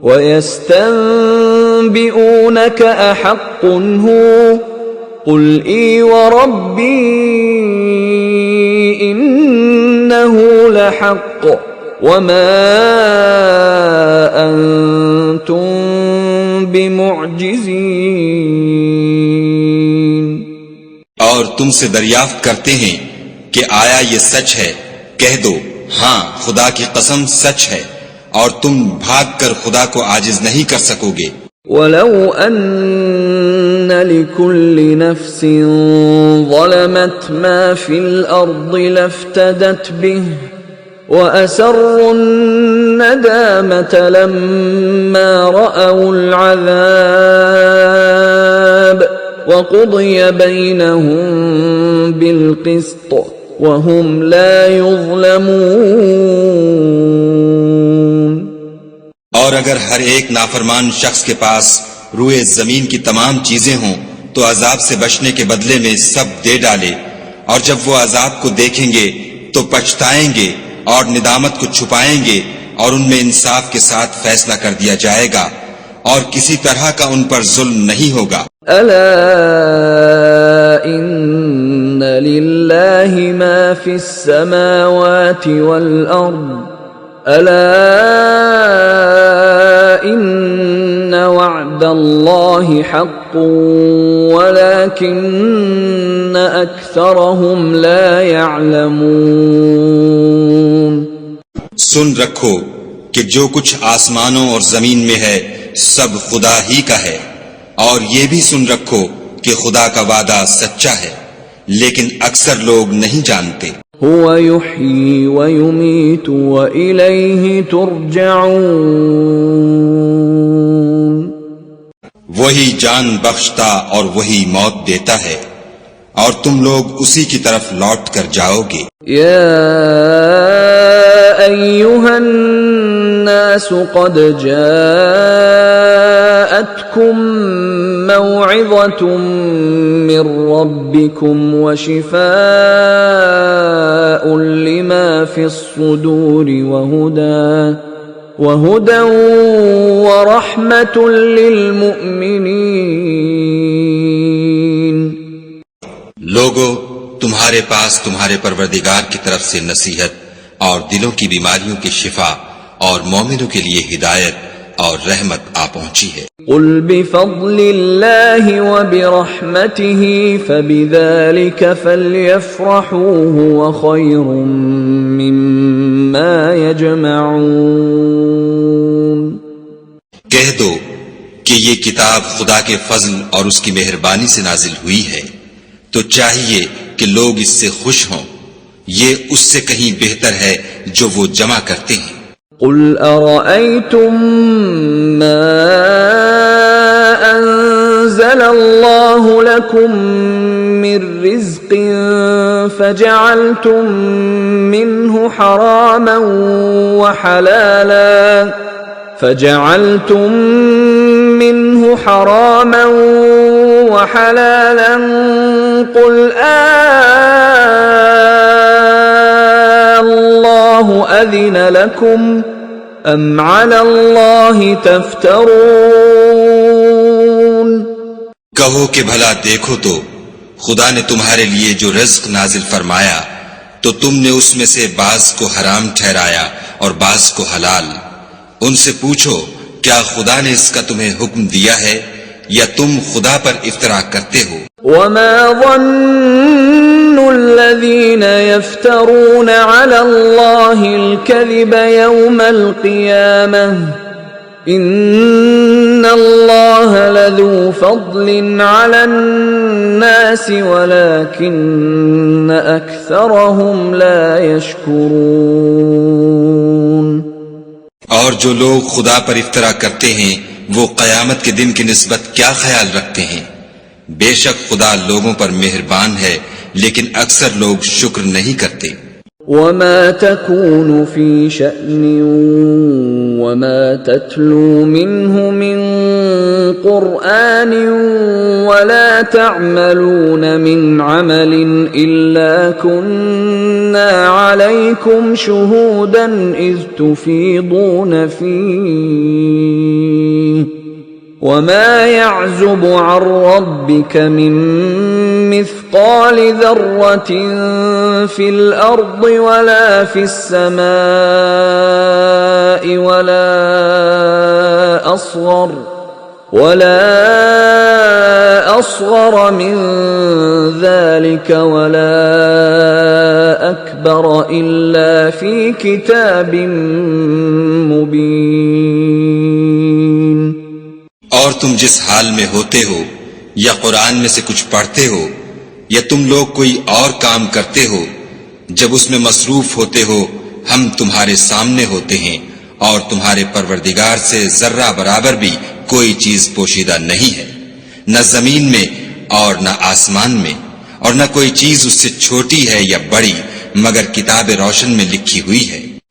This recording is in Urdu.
وَيَسْتَنبِئُونَكَ أَحَقٌّ هُوَ قُلْ إِي وَرَبِّي إِنَّهُ لَحَقٌّ وَمَا أَنْتُمْ بِمُعْجِزِينَ۔ اور تم سے دریافت کرتے ہیں کہ آیا یہ سچ ہے؟ کہہ دو ہاں خدا کی قسم سچ ہے، اور تم بھاگ کر خدا کو عاجز نہیں کر سکو گے۔ وَلَوْ أَنَّ لِكُلِّ نَفْسٍ ظَلَمَتْ مَا فِي الْأَرْضِ لَافْتَدَتْ بِهِ وَأَسَرُّوا النَّدَامَةَ لَمَّا رَأَوُا الْعَذَابَ وَقُضِيَ بَيْنَهُم بِالْقِسْطِ وَهُمْ لَا يُظْلَمُونَ۔ اور اگر ہر ایک نافرمان شخص کے پاس روئے زمین کی تمام چیزیں ہوں تو عذاب سے بچنے کے بدلے میں سب دے ڈالے، اور جب وہ عذاب کو دیکھیں گے تو پچھتائیں گے اور ندامت کو چھپائیں گے، اور ان میں انصاف کے ساتھ فیصلہ کر دیا جائے گا، اور کسی طرح کا ان پر ظلم نہیں ہوگا۔ الا ان للہ ما فی السماوات والارض الا ان وعد اللہ حق ولكن اکثرهم لا يعلمون۔ سن رکھو کہ جو کچھ آسمانوں اور زمین میں ہے سب خدا ہی کا ہے، اور یہ بھی سن رکھو کہ خدا کا وعدہ سچا ہے، لیکن اکثر لوگ نہیں جانتے۔ هو يحيي ويميت وإليه ترجعون۔ وہی جان بخشتا اور وہی موت دیتا ہے، اور تم لوگ اسی کی طرف لوٹ کر جاؤ گے۔ يا أيها الناس قد جاءتكم موعظة من ربكم وشفاء لما في الصدور وهدى ورحمة للمؤمنين۔ لوگو تمہارے پاس تمہارے پروردگار کی طرف سے نصیحت اور دلوں کی بیماریوں کی شفا اور مومنوں کے لیے ہدایت اور رحمت آ پہنچی ہے۔ قل بفضل اللہ وبرحمتہ فبذلک فلیفرحوا هو خیر مما یجمعون۔ کہہ دو کہ یہ کتاب خدا کے فضل اور اس کی مہربانی سے نازل ہوئی ہے، تو چاہیے کہ لوگ اس سے خوش ہوں، یہ اس سے کہیں بہتر ہے جو وہ جمع کرتے ہیں۔ قل ارأيتم ما انزل الله لكم من رزق فجعلتم منه حراما وحلالا قل اللہ اذن لکم ام علی اللہ تفترون۔ کہو کہ بھلا دیکھو تو خدا نے تمہارے لیے جو رزق نازل فرمایا تو تم نے اس میں سے بعض کو حرام ٹھہرایا اور بعض کو حلال۔ ان سے پوچھو کیا خدا نے اس کا تمہیں حکم دیا ہے یا تم خدا پر افترا کرتے ہو؟ وما ظن الذين يفترون على الله الكذب يوم القيامة إن الله لذو فضل على الناس ولكن أكثرهم لا يشكرون۔ اور جو لوگ خدا پر افترا کرتے ہیں وہ قیامت کے دن کی نسبت کیا خیال رکھتے ہیں؟ بے شک خدا لوگوں پر مہربان ہے لیکن اکثر لوگ شکر نہیں کرتے۔ وما تكون في شأن وما تتلو منه من قرآن ولا تعملون من عمل إلا كنا عليكم شهودا إذ تفيضون فيه وما يعزب عن ربك من مثقال ذرة في الأرض ولا في السماء ولا أصغر من ذلك ولا أكبر إلا في كتاب مبين. اور تم جس حال میں ہوتے ہو یا قرآن میں سے کچھ پڑھتے ہو یا تم لوگ کوئی اور کام کرتے ہو، جب اس میں مصروف ہوتے ہو ہم تمہارے سامنے ہوتے ہیں اور تمہارے پروردگار سے ذرہ برابر بھی کوئی چیز پوشیدہ نہیں ہے، نہ زمین میں اور نہ آسمان میں، اور نہ کوئی چیز اس سے چھوٹی ہے یا بڑی مگر کتاب روشن میں لکھی ہوئی ہے.